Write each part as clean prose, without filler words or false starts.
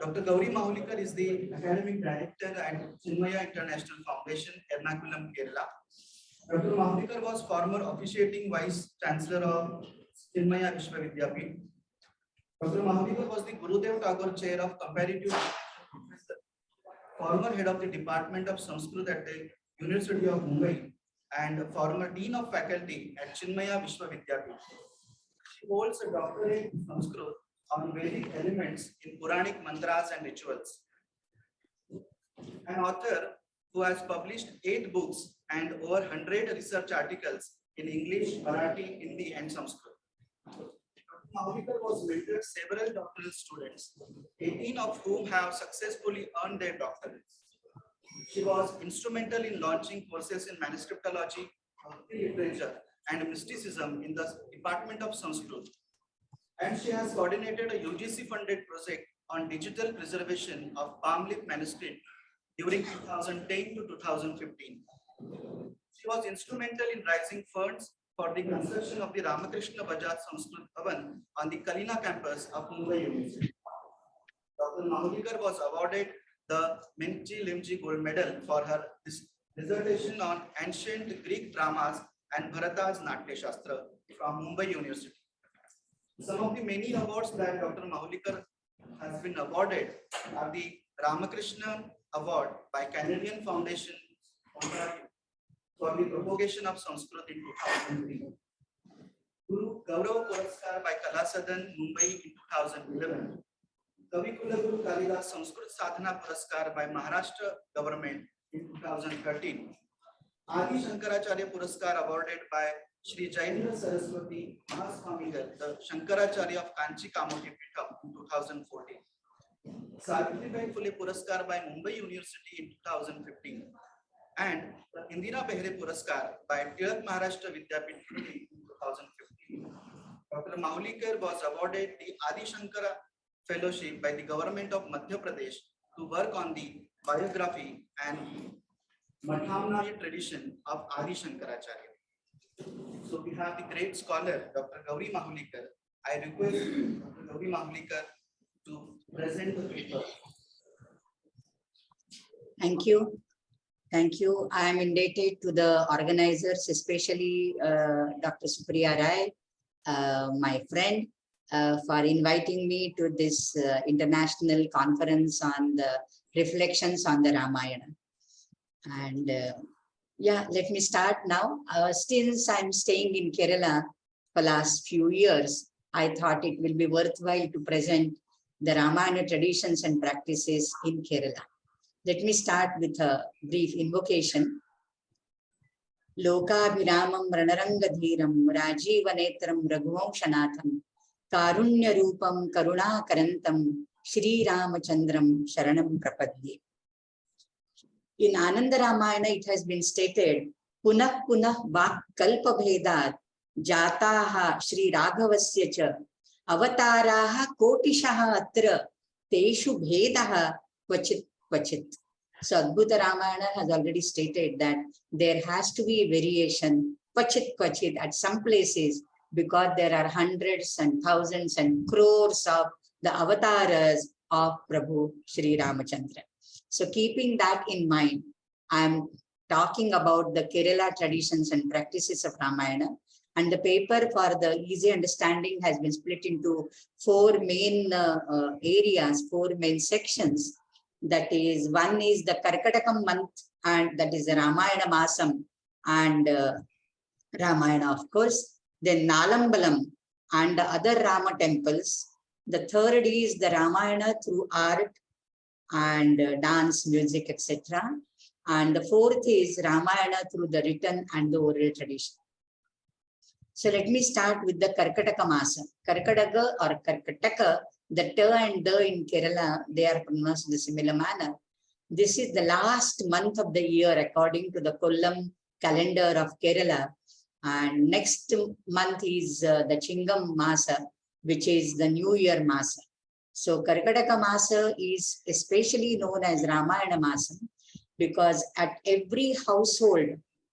Dr. Gauri Mahulikar is the academic director at Somaiya International Foundation, Ernakulam, Kerala. Dr. Mahulikar was former officiating vice chancellor of Somaiya Vishwavidyapit. Dr. Mahulikar was the Gurudev Tagore Chair of Comparative Professor, former head of the Department of Sanskrit at the University of Mumbai, and former dean of faculty at Chinmaya Vishwavidyapit. She holds a doctorate in Sanskrit on Vedic elements in Puranic mantras and rituals. An author who has published 8 books and over 100 research articles in English, Marathi, Hindi, and Sanskrit. Mahulikar was mentored several doctoral students, 18 of whom have successfully earned their doctorates. She was instrumental in launching courses in manuscriptology, literature, and mysticism in the Department of Sanskrit. And she has coordinated a UGC-funded project on digital preservation of palm leaf manuscript during 2010 to 2015. She was instrumental in raising funds for the construction of the Ramakrishna Bajaj Sanskrit Bhavan on the Kalina campus of Mumbai University. Dr. Mahulikar was awarded the Minchi Limji Gold Medal for her dissertation on ancient Greek dramas and Bharata's Natya Shastra from Mumbai University. Some of the many awards that Dr. Mahulikar has been awarded are the Ramakrishna Award by Canadian Foundation for the propagation of Sanskrit in 2003. Guru Gaurav Puraskar by Kalasadan, Mumbai in 2011. Kavi Kulaguru Kalidas Sanskrit Sadhana Puraskar by Maharashtra government in 2013. Adi Shankaracharya Puraskar awarded by Shri Jaindra Saraswati Mahaswamigal, the Shankaracharya of Kanchi Kamoti Pitham in 2014. Savitribai Phule Puraskar by Mumbai University in 2015. And the Indira Behre Puraskar by Tilak Maharashtra Vidyapith in 2015. Dr. Mahulikar was awarded the Adi Shankara Fellowship by the government of Madhya Pradesh to work on the biography and Mathamnaya tradition of Adi Shankaracharya. So we have the great scholar, Dr. Gauri Mahulikar. I request Dr. Gauri Mahulikar to present the paper. Thank you. Thank you. I am indebted to the organizers, especially Dr. Supriya Rai, my friend, for inviting me to this international conference on the reflections on the Ramayana. And yeah, let me start now. Since I'm staying in Kerala for last few years, I thought it will be worthwhile to present the Ramayana traditions and practices in Kerala. Let me start with a brief invocation. Lokabhiramam Ranarangadhiram Rajivanetram Raghuvanshanatham Karunya Rupam Karuna Karantam Shri Ramachandram Sharanam Prapadye. In Ananda Ramayana, it has been stated, Punah Punah Vak Kalpa Bhedat Jataha Shri Raghavasya cha Avataraha Kotishaha Atra Teshu Bhedaha Kvachit Kvachit. So Adbhuta Ramayana has already stated that there has to be a variation, Kvachit Kvachit, at some places, because there are hundreds and thousands and crores of the avatars of Prabhu Shri Ramachandra. So keeping that in mind, I'm talking about the Kerala traditions and practices of Ramayana. And the paper, for the easy understanding, has been split into 4 main areas, 4 main sections. That is, one is the Karkatakam month, and that is the Ramayana Masam and Ramayana, of course. Then Nalambalam and the other Rama temples. The third is the Ramayana through art and dance, music, etc. And the fourth is Ramayana through the written and the oral tradition. So let me start with the Karkataka Masa. Karkataka or Karkataka, the T and D in Kerala, they are pronounced in a similar manner. This is the last month of the year according to the Kollam calendar of Kerala. And next month is the Chingam Masa, which is the New Year Masa. So Karkataka Masa is especially known as Ramayana Masa because at every household,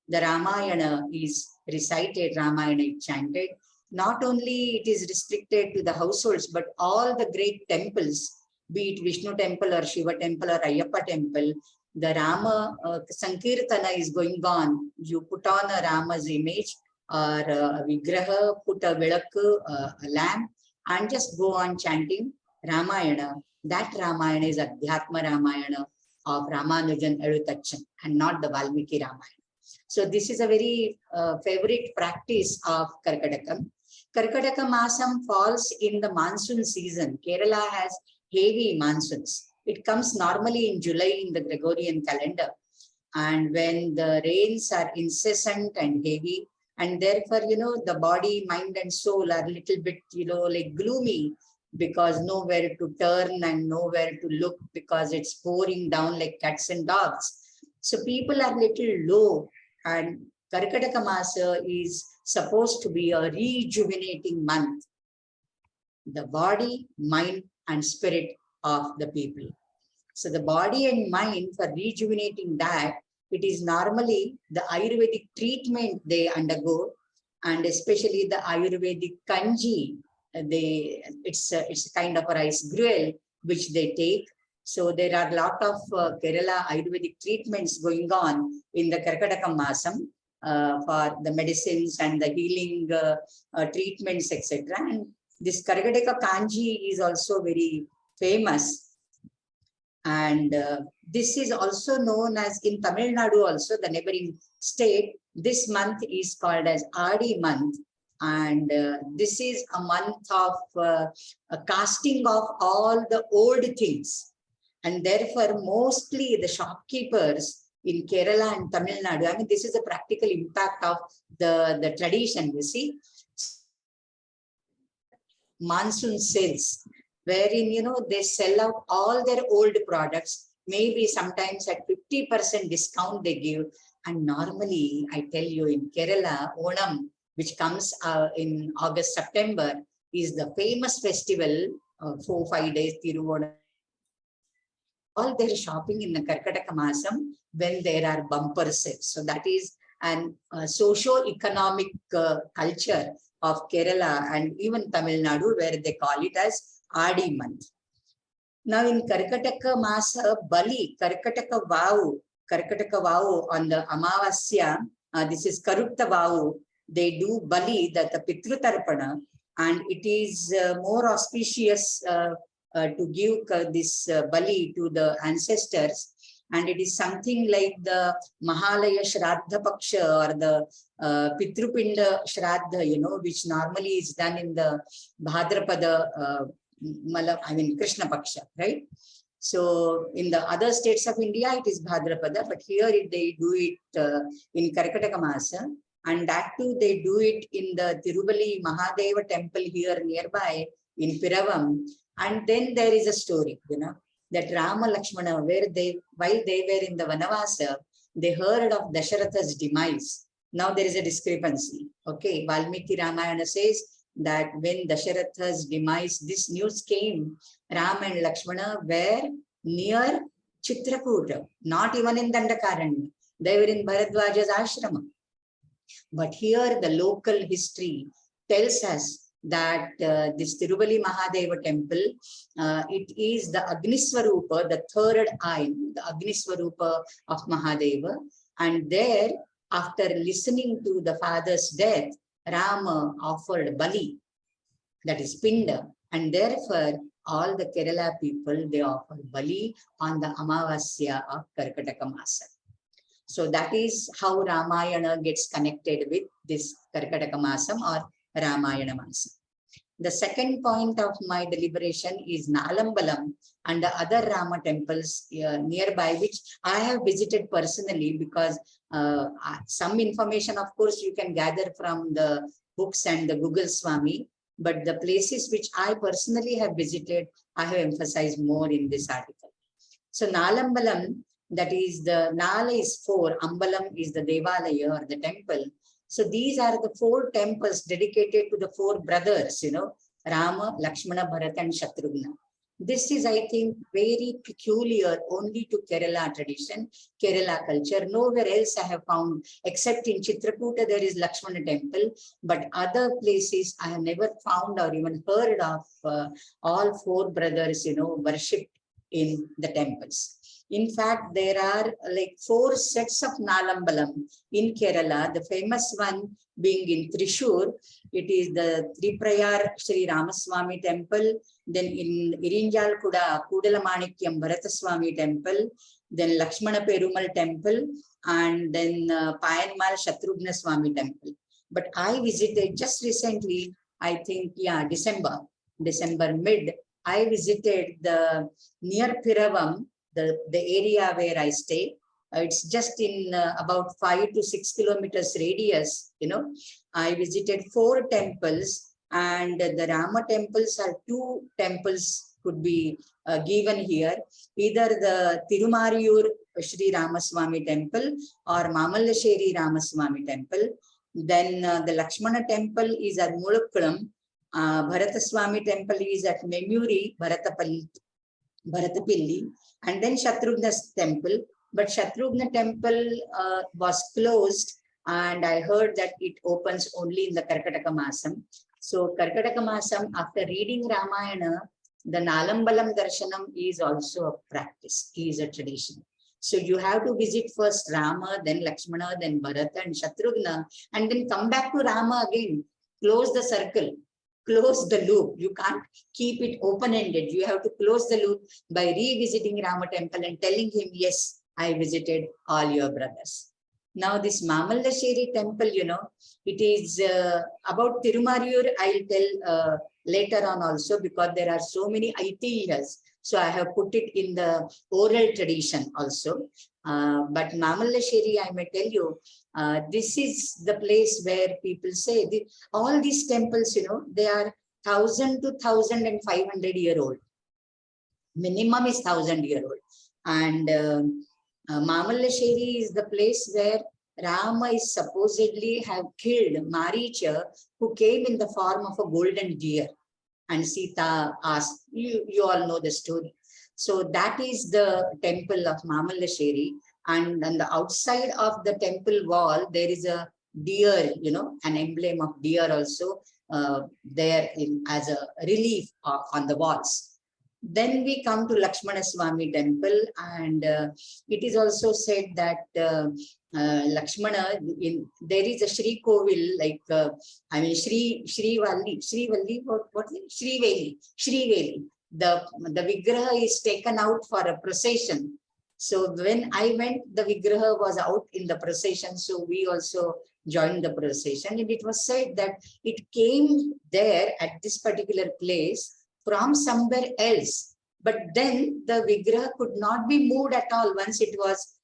the Ramayana is recited, Ramayana is chanted. Not only it is restricted to the households, but all the great temples, be it Vishnu temple or Shiva temple or Ayyappa temple, the Rama Sankirtana is going on. You put on a Rama's image or a vigraha, put a vilakku, a lamp, and just go on chanting Ramayana. That Ramayana is Adhyatma Ramayana of Ramanujan Edutachan and not the Valmiki Ramayana. So this is a very favorite practice of Karkadakam. Karkadaka Masam falls in the monsoon season. Kerala has heavy monsoons. It comes normally in July in the Gregorian calendar. And when the rains are incessant and heavy, and therefore, the body, mind and soul are a little bit, like gloomy, because nowhere to turn and nowhere to look because it's pouring down like cats and dogs. So people are little low, and Karkadaka Masa is supposed to be a rejuvenating month. The body, mind and spirit of the people. So the body and mind, for rejuvenating that, it is normally the Ayurvedic treatment they undergo, and especially the Ayurvedic kanji. It's a kind of a rice gruel which they take. So there are a lot of Kerala Ayurvedic treatments going on in the Karkadaka Masam for the medicines and the healing treatments, etc. And this Karkadaka kanji is also very famous. And this is also known as in Tamil Nadu also, the neighboring state. This month is called as Adi month. And this is a month of a casting of all the old things. And therefore, mostly the shopkeepers in Kerala and Tamil Nadu, I mean, this is a practical impact of the tradition, you see. Monsoon sales, wherein, they sell out all their old products, maybe sometimes at 50% discount they give. And normally, I tell you, in Kerala, Onam, which comes in August, September, is the famous festival, 4-5 days, Tiruvonam. All their shopping in the Karkadaka Masam when there are bumper sales. So that is an socio-economic culture of Kerala and even Tamil Nadu, where they call it as Adi month. Now in Karkataka Masa, Bali, Karkataka Vau on the Amavasya, this is Karutta Vau, they do Bali, that the Pitrutarpana, and it is more auspicious to give this Bali to the ancestors. And it is something like the Mahalaya Shraddha Paksha or the Pitrupinda Shraddha, which normally is done in the Bhadrapada, Krishna Paksha, right? So in the other states of India, it is Bhadrapada, but here they do it in Karkataka Masa. And that too, they do it in the Tirubali Mahadeva temple here nearby in Piravam. And then there is a story, that Rama Lakshmana, while they were in the Vanavasa, they heard of Dasharatha's demise. Now there is a discrepancy. Okay, Valmiki Ramayana says that when Dasharatha's demise, this news came, Ram and Lakshmana were near Chitrakuta, not even in Dandakaranya. They were in Bharadwaja's ashrama. But here the local history tells us that this Tirubali Mahadeva temple, it is the Agniswarupa, the third eye, the Agniswarupa of Mahadeva. And there, after listening to the father's death, Rama offered Bali, that is Pinda. And therefore, all the Kerala people, they offer Bali on the Amavasya of Karkataka Masa. So that is how Ramayana gets connected with this Karkataka Masam or Ramayana Masam. The second point of my deliberation is Nalambalam and the other Rama temples nearby, which I have visited personally, because some information, of course, you can gather from the books and the Google Swami, but the places which I personally have visited, I have emphasized more in this article. So Nalambalam, that is the Nala is 4, Ambalam is the Devalaya or the temple. So these are the 4 temples dedicated to the 4 brothers, Rama, Lakshmana, Bharata and Shatrughna. This is, I think, very peculiar only to Kerala tradition, Kerala culture. Nowhere else I have found, except in Chitrakuta, there is Lakshmana temple, but other places I have never found or even heard of all four brothers, worshipped in the temples. In fact, there are like 4 sets of Nalambalam in Kerala. The famous one being in Thrissur, it is the Triprayar Sri Ramaswamy temple. Then in Irinjal Kuda, Kudalamanikam Bharataswamy temple. Then Lakshmana Perumal temple. And then Payanmal Shatrughna Swami temple. But I visited just recently, I think, December mid, I visited the near Piravam, the area where I stay. It's just in about 5 to 6 kilometers radius, I visited 4 temples, and the Rama temples are 2 temples could be given here. Either the Tirumariyur Sri Ramaswamy temple or Mamallasheri Ramaswamy temple. Then the Lakshmana temple is at Mulakkulam. Bharataswamy temple is at Memuri, Bharatapilli, and then Shatrughna's temple. But Shatrughna temple was closed, and I heard that it opens only in the Karkataka Masam. So Karkataka Masam, after reading Ramayana, the Nalambalam Darshanam is also a practice, is a tradition. So you have to visit first Rama, then Lakshmana, then Bharata and Shatrughna, and then come back to Rama again. Close the circle. Close the loop. You can't keep it open-ended. You have to close the loop by revisiting Rama temple and telling him, yes, I visited all your brothers. Now this Mamallasheri temple, it is about Tirumariyur, I'll tell later on also, because there are so many Aitiyas. So I have put it in the oral tradition also. But Mamallasheri, I may tell you, this is the place where people say, all these temples, they are 1,000 to 1,500 year old. Minimum is 1,000 year old. And Mamallasheri is the place where Rama is supposedly have killed Maricha, who came in the form of a golden deer. And Sita asked, you all know the story. So that is the temple of Mamallasheri. And on the outside of the temple wall, there is a deer, an emblem of deer also there as a relief on the walls. Then we come to Lakshmana Swami temple, and it is also said that Lakshmana, there is a Shri Kovil, like, Shri Valli, what is it? Shri Veli. The Vigraha is taken out for a procession. So when I went, the Vigraha was out in the procession. So we also joined the procession. And it was said that it came there at this particular place from somewhere else. But then the Vigraha could not be moved at all once it was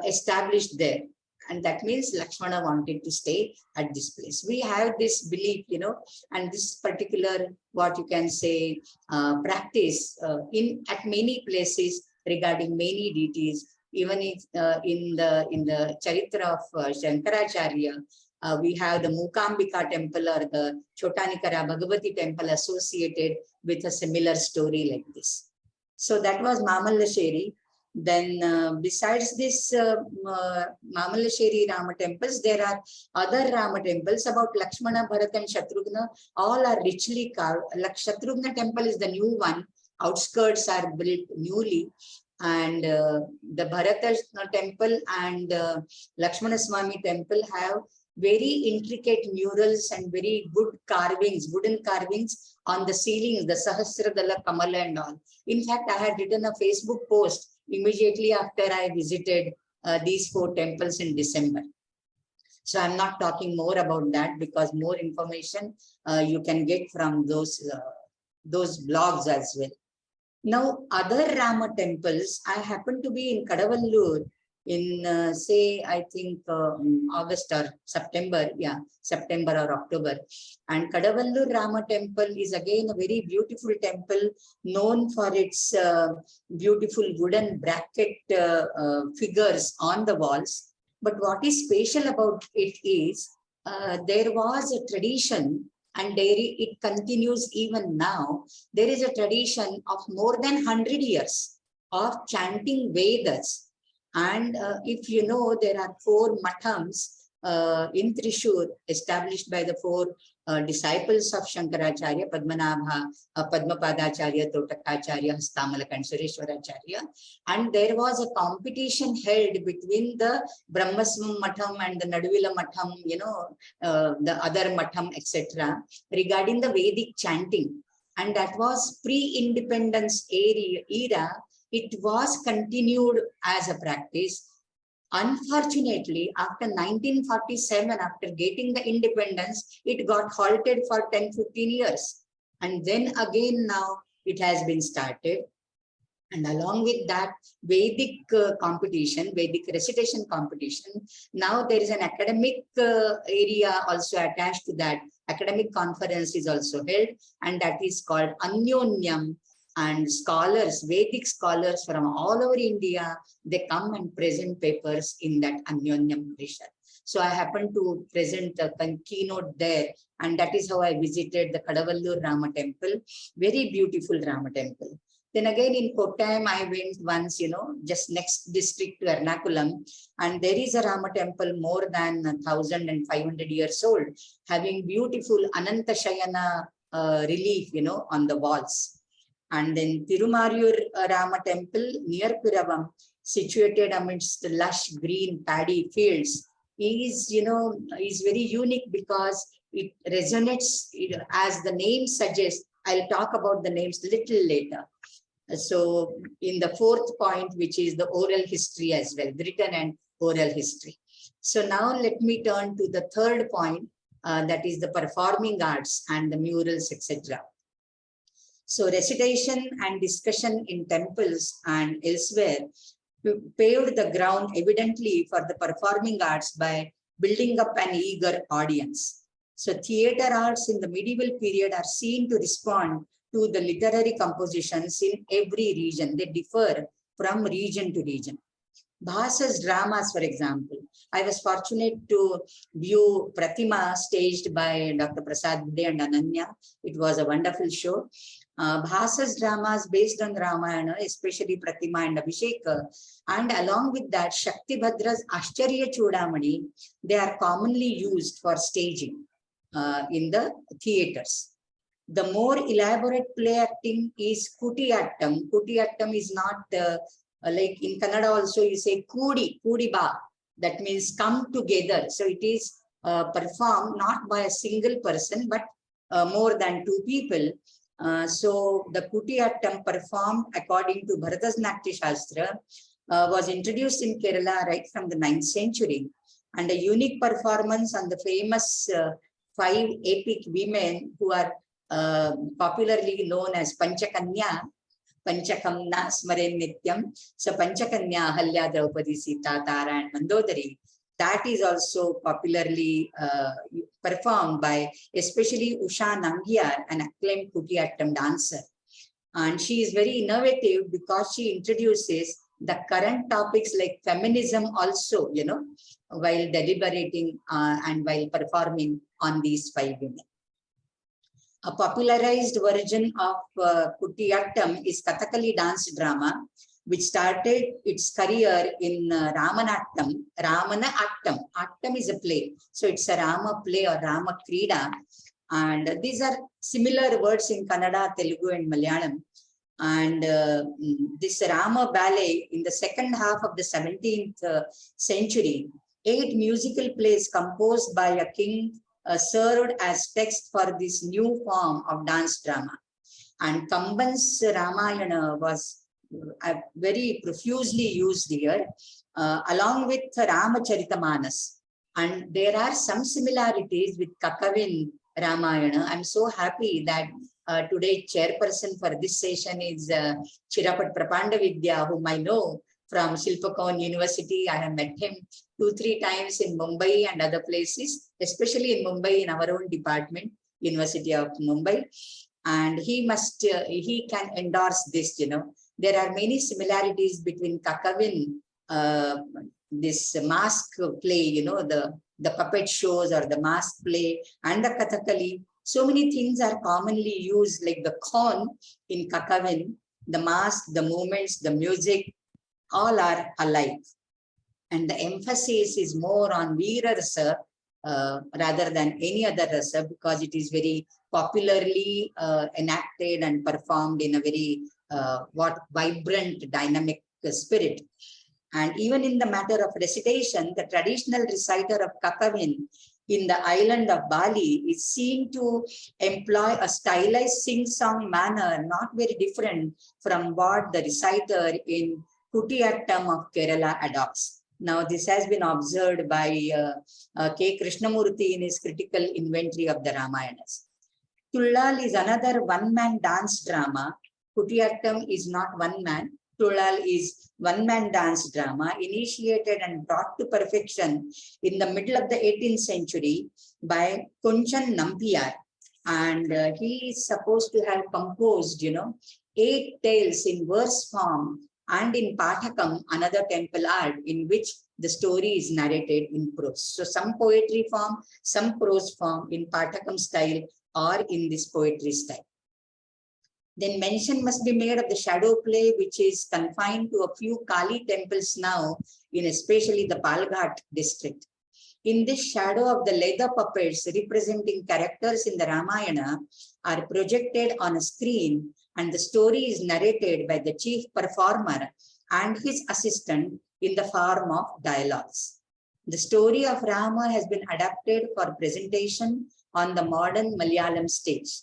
established there. And that means Lakshmana wanted to stay at this place. We have this belief, and this particular, what you can say, practice at many places regarding many deities. Even if, in the Charitra of Shankaracharya, we have the Mukambika temple or the Chotanikara Bhagavati temple associated with a similar story like this. So that was Mamallasheri. Then besides this Mamallasheri Rama temples, there are other Rama temples about Lakshmana, Bharata and Shatrughna. All are richly carved. Shatrughna temple is the new one. Outskirts are built newly. And the Bharata temple and Lakshmana Swami temple have very intricate murals and very good carvings, wooden carvings on the ceilings, the Sahasradala Kamala and all. In fact, I had written a Facebook post immediately after I visited these 4 temples in December. So I'm not talking more about that, because more information you can get from those blogs as well. Now, other Rama temples, I happen to be in Kadavallur in say, I think August or September, September or October. And Kadavallur Rama temple is again a very beautiful temple, known for its beautiful wooden bracket figures on the walls. But what is special about it is, there was a tradition And it continues even now. There is a tradition of more than 100 years of chanting Vedas. And if you know, there are 4 mathams in Trishur established by the 4 disciples of Shankaracharya, Padmanabha, Padmapadacharya, Totakacharya, Hastamalaka and Sureshwaracharya. And there was a competition held between the Brahmaswam Matham and the Naduvila Matham, you know, the other Matham, etc. regarding the Vedic chanting. And that was pre-independence era. It was continued as a practice. Unfortunately, after 1947, after getting the independence, it got halted for 10-15 years. And then again now it has been started. And along with that, Vedic competition, Vedic recitation competition, now there is an academic area also attached to that. Academic conference is also held, and that is called Anyonyam. And scholars, Vedic scholars from all over India, they come and present papers in that Anyonyam Parishad. So I happened to present a keynote there, and that is how I visited the Kadavallur Rama temple, very beautiful Rama temple. Then again in Kottayam, I went once, you know, just next district to Ernakulam, and there is a Rama temple more than 1,500 years old, having beautiful Ananta Shayana relief, you know, on the walls. And then Tirumarur Rama temple near Piravam, situated amidst the lush green paddy fields, is, you know, is very unique because it resonates, as the name suggests. I'll talk about the names little later. So in the 4th point, which is the oral history as well, written and oral history. So now let me turn to the 3rd point, that is the performing arts and the murals, etc. So recitation and discussion in temples and elsewhere paved the ground evidently for the performing arts by building up an eager audience. So theatre arts in the medieval period are seen to respond to the literary compositions in every region. They differ from region to region. Bhasa's dramas, for example, I was fortunate to view Pratima staged by Dr. Prasad Bude and Ananya. It was a wonderful show. Bhasa's dramas based on Ramayana, especially Pratima and Abhisheka, and along with that, Shakti Bhadra's Ashcharya Chudamani, they are commonly used for staging in the theatres. The more elaborate play acting is Kutiyattam. Kutiyattam is not like in Kannada also you say Kudi ba. That means come together. So it is performed not by a single person, but more than 2 people. So the Kutiyattam performed according to Bharata's Natya Shastra was introduced in Kerala right from the 9th century. And a unique performance on the famous 5 epic women who are popularly known as Panchakanya, Panchakamna Smaren Nityam. So Panchakanya, Ahalya, Draupadi, Sita, Tara and Mandodari. That is also popularly performed by especially Usha Nangyar, an acclaimed Kutiyattam dancer. And she is very innovative because she introduces the current topics like feminism also, you know, while deliberating and while performing on these 5 women. A popularized version of Kutiyattam is Kathakali dance drama, which started its career in Rāmāyaṇa. Attam is a play. So it's a Rama play or Rama Krida. And these are similar words in Kannada, Telugu and Malayalam. And this Rama ballet in the 2nd half of the 17th century, 8 musical plays composed by a king served as text for this new form of dance drama. And Kamban's Ramayana was very profusely used here, along with Ramacharita. And there are some similarities with Kakavin Ramayana. I'm so happy that today chairperson for this session is Chirapat Prapandavidya, whom I know from Silpakon University. I have met him 2-3 times in Mumbai and other places, especially in Mumbai in our own department, University of Mumbai. And he can endorse this, you know. There are many similarities between Kakavin, this mask play, you know, the puppet shows or the mask play, and the Kathakali. So many things are commonly used, like the corn in Kakavin, the mask, the movements, the music, all are alike. And the emphasis is more on Veera Rasa rather than any other rasa, because it is very popularly enacted and performed in a very vibrant, dynamic spirit. And even in the matter of recitation, the traditional reciter of Kakavin in the island of Bali is seen to employ a stylized sing-song manner, not very different from what the reciter in Kutiyattam of Kerala adopts. Now, this has been observed by K. Krishnamurti in his critical inventory of the Ramayanas. Tullal is another one-man dance drama. Kutiyattam is not one man. Tullal is one-man dance drama initiated and brought to perfection in the middle of the 18th century by Kunchan Nampiyar. And he is supposed to have composed, 8 tales in verse form and in Pathakam, another temple art in which the story is narrated in prose. So some poetry form, some prose form in Pathakam style or in this poetry style. Then mention must be made of the shadow play, which is confined to a few Kali temples now, in especially the Palghat district. In this shadow of the leather puppets representing characters in the Ramayana are projected on a screen, and the story is narrated by the chief performer and his assistant in the form of dialogues. The story of Rama has been adapted for presentation on the modern Malayalam stage.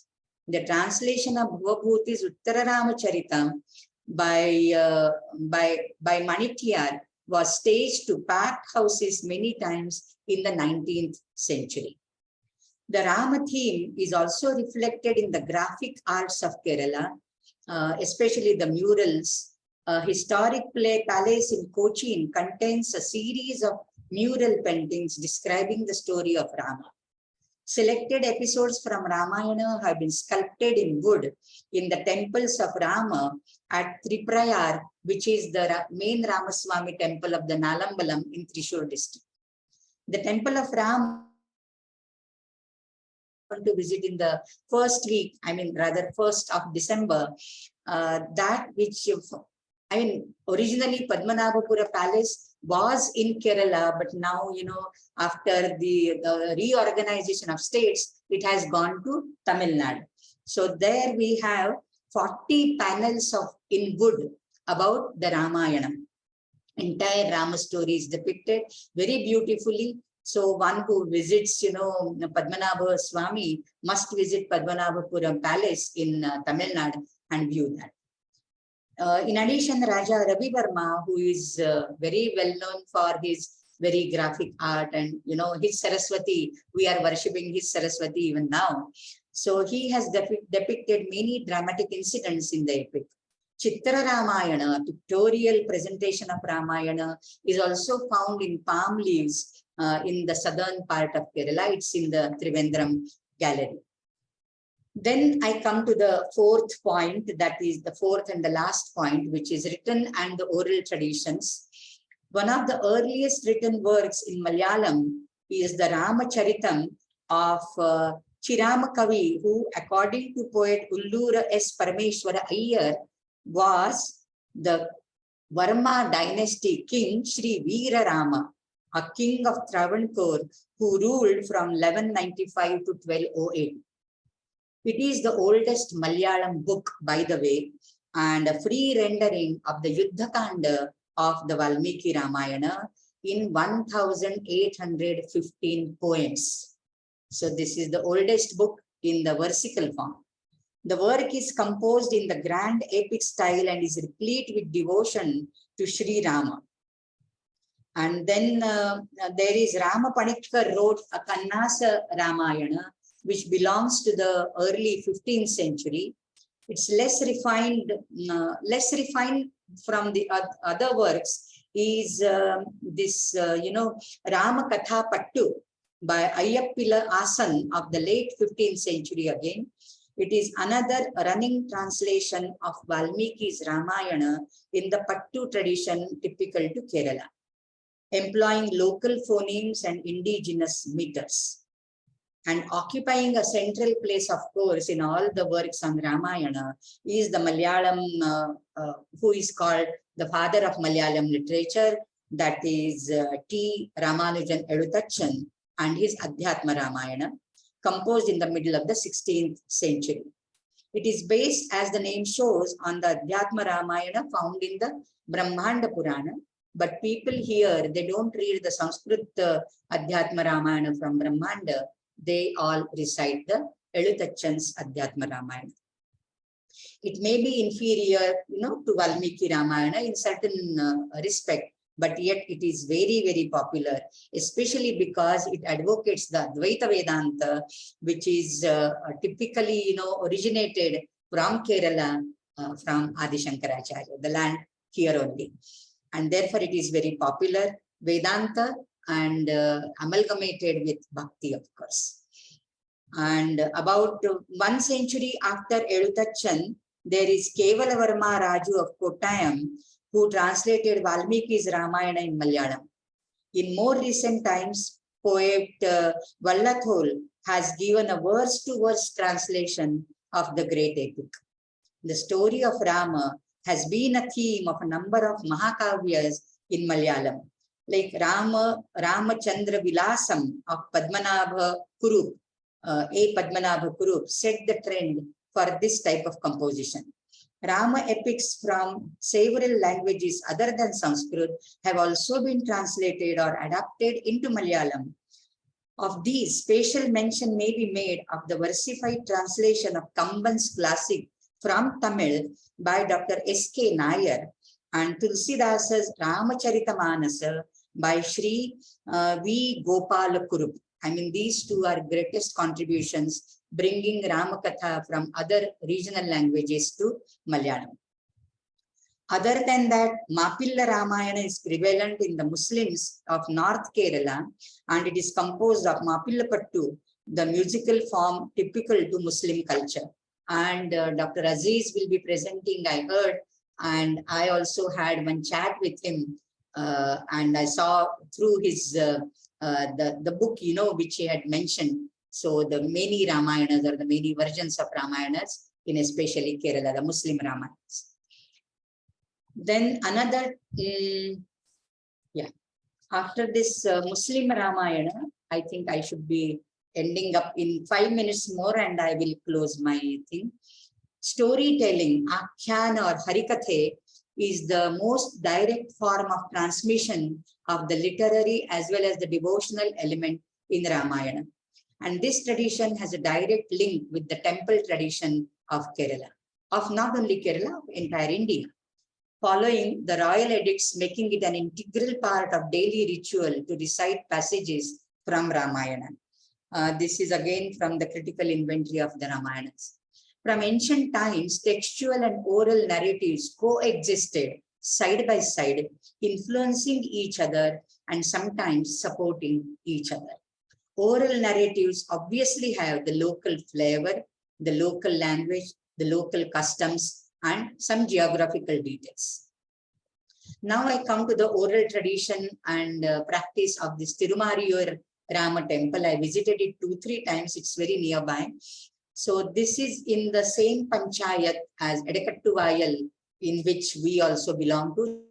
The translation of Bhuvabhuti's Uttara Ramacharitam by Manityar was staged to packed houses many times in the 19th century. The Rama theme is also reflected in the graphic arts of Kerala, especially the murals. A historic palace in Cochin contains a series of mural paintings describing the story of Rama. Selected episodes from Ramayana have been sculpted in wood in the temples of Rama at Triprayar, which is the main Ramaswamy temple of the Nalambalam in Thrissur district. The temple of Rama to visit in the first week, first of December, originally Padmanabhapura Palace was in Kerala, but now, after the reorganization of states, it has gone to Tamil Nadu. So there we have 40 panels in wood about the Ramayana. Entire Rama story is depicted very beautifully. So one who visits, Padmanabha Swami must visit Padmanabhapuram Palace in Tamil Nadu and view that. In addition, Raja Ravi Verma, who is very well known for his very graphic art and, his Saraswati, we are worshipping his Saraswati even now. So he has depicted many dramatic incidents in the epic. Chitra Ramayana, pictorial presentation of Ramayana, is also found in palm leaves in the southern part of Kerala. It's in the Trivandrum gallery. Then I come to the fourth point, that is the fourth and the last point, which is written and the oral traditions. One of the earliest written works in Malayalam is the Ramacharitam of Chiramakavi, who, according to poet Ullura S. Parameshwara Iyer, was the Varma dynasty king Sri Veera Rama, a king of Travancore who ruled from 1195 to 1208. It is the oldest Malayalam book, by the way, and a free rendering of the Yuddha Kanda of the Valmiki Ramayana in 1815 poems. So this is the oldest book in the versical form. The work is composed in the grand epic style and is replete with devotion to Sri Rama. And then there is Rama Panitkar wrote a Kannasa Ramayana, which belongs to the early 15th century. It's less refined from the other works is this, Rama Katha Pattu by Ayyappila Asan of the late 15th century again. It is another running translation of Valmiki's Ramayana in the Pattu tradition typical to Kerala, employing local phonemes and indigenous meters. And occupying a central place, of course, in all the works on Ramayana is the Malayalam, who is called the father of Malayalam literature, that is T. Ramanujan Elutachan, and his Adhyatma Ramayana, composed in the middle of the 16th century. It is based, as the name shows, on the Adhyatma Ramayana found in the Brahmanda Purana. But people here, they don't read the Sanskrit Adhyatma Ramayana from Brahmanda. They all recite the Elutachan's Adhyatma Ramayana. It may be inferior, to Valmiki Ramayana in certain respect, but yet it is very, very popular, especially because it advocates the Advaita Vedanta, which is typically, originated from Kerala, from Adi Shankaracharya, the land here only. And therefore it is very popular, Vedanta, and amalgamated with Bhakti, of course. And about 1 century after Elutachan, there is Kevalavarma Raju of Kottayam, who translated Valmiki's Ramayana in Malayalam. In more recent times, poet Vallathol has given a verse-to-verse translation of the great epic. The story of Rama has been a theme of a number of Mahakavyas in Malayalam, like Ramachandra Vilasam of Padmanabha Kurup, A. Padmanabha Kurup, set the trend for this type of composition. Rama epics from several languages other than Sanskrit have also been translated or adapted into Malayalam. Of these, special mention may be made of the versified translation of Kamban's classic from Tamil by Dr. S.K. Nair and Tulsidasa's Ramacharitamanasa by Sri V. Gopala Kurup. I mean, these two are greatest contributions, bringing Ramakatha from other regional languages to Malayalam. Other than that, Mapilla Ramayana is prevalent in the Muslims of North Kerala, and it is composed of Mapillapattu, the musical form typical to Muslim culture. And Dr. Aziz will be presenting, I heard, and I also had one chat with him, and I saw through his the book, which he had mentioned. So the many Ramayanas, or the many versions of Ramayanas in especially Kerala, the Muslim Ramayanas. Then another, after this Muslim Ramayana, I think I should be ending up in 5 minutes more, and I will close my thing. Storytelling, Akhyana or Harikathe, is the most direct form of transmission of the literary as well as the devotional element in Ramayana. And this tradition has a direct link with the temple tradition of Kerala, of not only Kerala, of entire India, following the royal edicts making it an integral part of daily ritual to recite passages from Ramayana. This is again from the critical inventory of the Ramayanas. From ancient times, textual and oral narratives coexisted side by side, influencing each other and sometimes supporting each other. Oral narratives obviously have the local flavor, the local language, the local customs, and some geographical details. Now I come to the oral tradition and practice of this Tirumariyur Rama temple. I visited it 2-3 times. It's very nearby. So this is in the same panchayat as Edakattuvayal, in which we also belong to,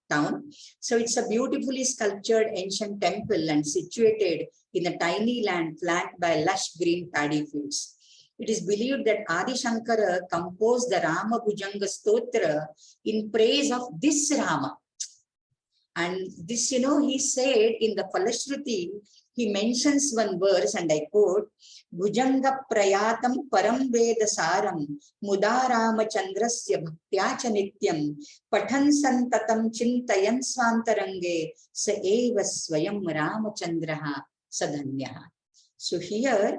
town. So it's a beautifully sculptured ancient temple and situated in a tiny land flanked by lush green paddy fields. It is believed that Adi Shankara composed the Rama Bhujanga Stotra in praise of this Rama. And this, he said in the Falashruti, he mentions one verse, and I quote, Bhujanga Prayatam Param Veda Saram Muda Ramachandrasya Bhaktyacha Nityam Pathan Santatam Chintayan Swantarange Sa Eva Swayam Ramachandraha Sadhanyaha. So here,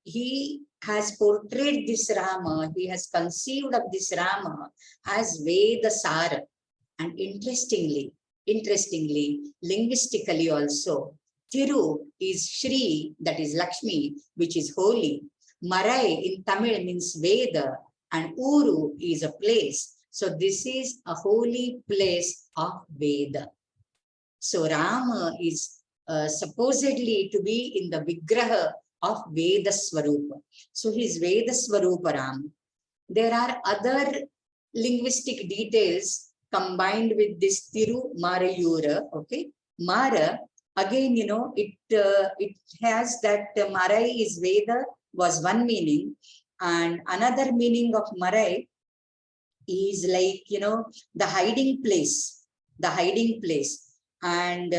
he has portrayed this Rama, he has conceived of this Rama as Veda Sara. And interestingly, linguistically also, Thiru is Shri, that is Lakshmi, which is holy. Marai in Tamil means Veda, and Uru is a place. So this is a holy place of Veda. So Rama is supposedly to be in the Vigraha of Veda Swarupa. So he is Veda Swarupa Ram. There are other linguistic details combined with this Tiru Marayura. Okay, Mara, again, it has that Marai is Veda was one meaning, and another meaning of Marai is like, the hiding place, and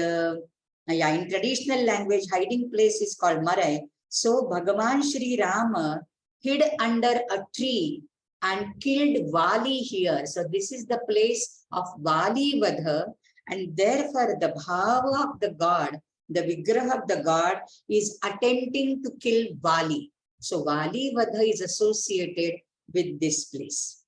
yeah, in traditional language, hiding place is called Marai. So Bhagavan Shri Rama hid under a tree and killed Vali here. So this is the place of Vali Vadha, and therefore the bhava of the god, the vigraha of the god, is attempting to kill Vali. So Vali Vadha is associated with this place.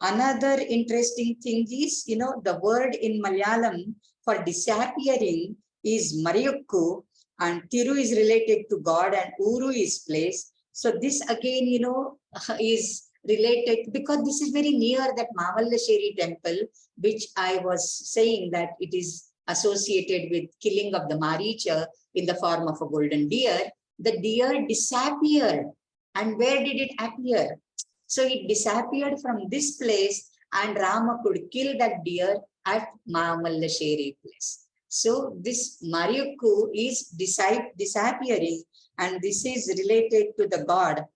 Another interesting thing is, the word in Malayalam for disappearing is Mariyukku, and Tiru is related to God and Uru is place. So this again, is related because this is very near that Mavallasheri temple, which I was saying that it is associated with killing of the Maricha in the form of a golden deer. The deer disappeared. And where did it appear? So it disappeared from this place, and Rama could kill that deer at Mavallasheri place. So this Mariyukku is disappearing, and this is related to the god.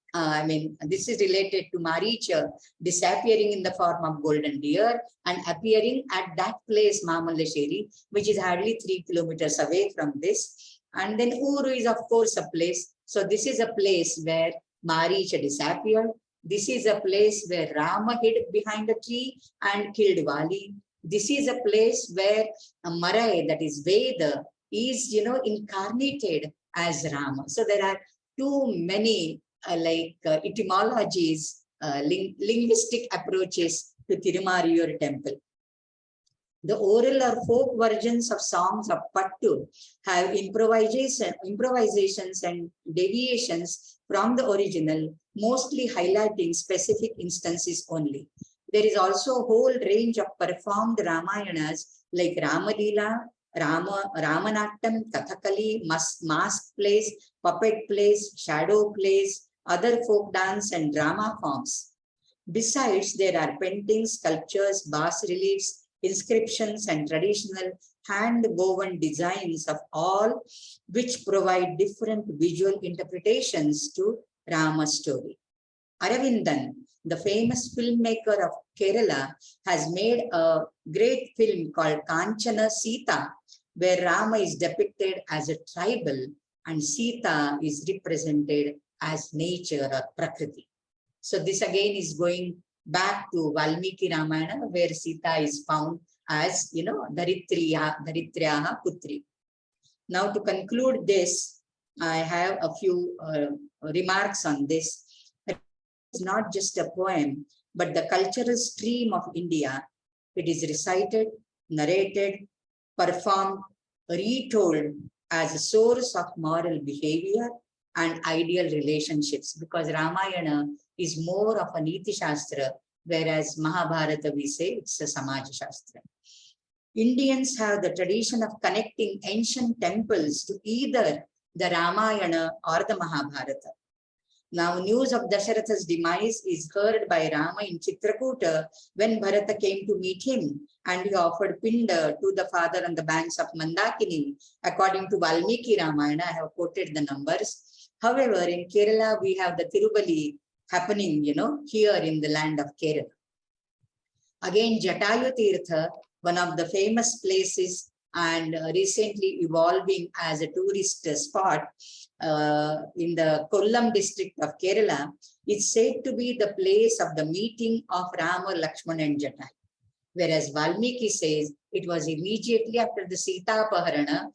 This is related to Maricha disappearing in the form of golden deer and appearing at that place, Mavallasheri, which is hardly 3 kilometers away from this. And then Uru is, of course, a place. So this is a place where Maricha disappeared. This is a place where Rama hid behind a tree and killed Vali. This is a place where Marai, that is Veda, is, incarnated as Rama. So there are too many etymologies, linguistic approaches to Tirumariyur temple. The oral or folk versions of songs of Pattu have improvisations and deviations from the original, mostly highlighting specific instances only. There is also a whole range of performed Ramayanas like Ramalila, Ramanattam, Kathakali, mask plays, puppet plays, shadow plays, other folk dance and drama forms. Besides, there are paintings, sculptures, bas-reliefs, inscriptions, and traditional hand-woven designs of all which provide different visual interpretations to Rama's story. Aravindan, the famous filmmaker of Kerala, has made a great film called Kanchana Sita, where Rama is depicted as a tribal and Sita is represented as nature or Prakriti. So this again is going back to Valmiki Ramayana, where Sita is found as, Daritryaha Putri. Now to conclude this, I have a few remarks on this. It's not just a poem, but the cultural stream of India. It is recited, narrated, performed, retold as a source of moral behavior and ideal relationships, because Ramayana is more of a Niti Shastra, whereas Mahabharata, we say it's a Samaj Shastra. Indians have the tradition of connecting ancient temples to either the Ramayana or the Mahabharata. Now, news of Dasharatha's demise is heard by Rama in Chitrakuta when Bharata came to meet him, and he offered Pinda to the father on the banks of Mandakini, according to Valmiki Ramayana. I have quoted the numbers. However, in Kerala, we have the Tirubali happening, here in the land of Kerala. Again, Jatayu Tirtha, one of the famous places and recently evolving as a tourist spot in the Kollam district of Kerala, is said to be the place of the meeting of Rama, Lakshmana and Jatayu. Whereas Valmiki says it was immediately after the Sita Paharana,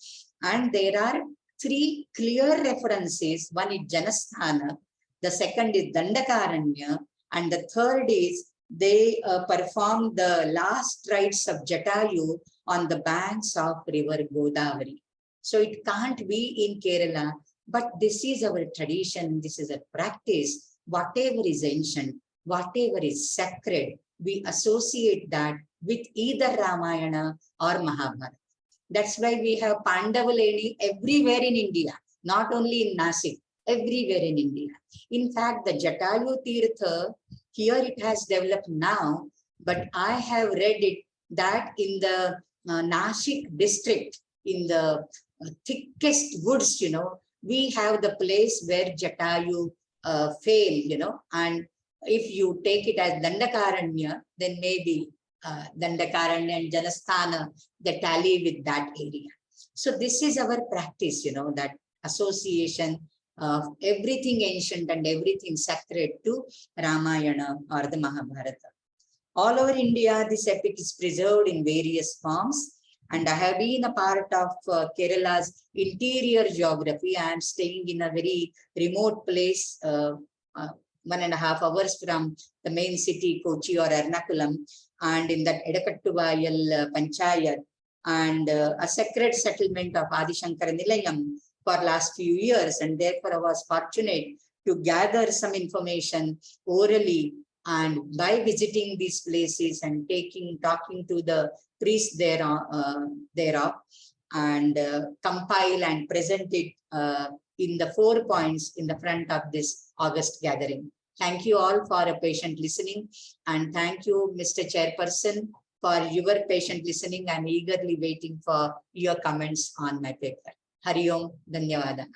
and there are 3 clear references. One is Janasthana, the second is Dandakaranya, and the third is they performed the last rites of Jatayu on the banks of river Godavari. So it can't be in Kerala, but this is our tradition, this is a practice. Whatever is ancient, whatever is sacred, we associate that with either Ramayana or Mahabharata. That's why we have Pandavaleni everywhere in India, not only in Nasik, everywhere in India. In fact, the Jatayu Tirtha, here it has developed now, but I have read it that in the Nashik district, in the thickest woods, we have the place where Jatayu fell, and if you take it as Dandakaranya, then maybe Dandakaranya and Janasthana, they tally with that area. So this is our practice, that association of everything ancient and everything sacred to Ramayana or the Mahabharata. All over India, this epic is preserved in various forms. And I have been a part of Kerala's interior geography. I am staying in a very remote place, 1.5 hours from the main city, Kochi or Ernakulam, and in that Edakattuvayal Panchayat, and a sacred settlement of Adi Shankara Nilayam for last few years. And therefore, I was fortunate to gather some information orally, and by visiting these places and talking to the priests thereof, and compile and present it in the 4 points in the front of this August gathering. Thank you all for a patient listening, and thank you, Mr. Chairperson, for your patient listening. I'm eagerly waiting for your comments on my paper. Hari Om, Dhanyavada.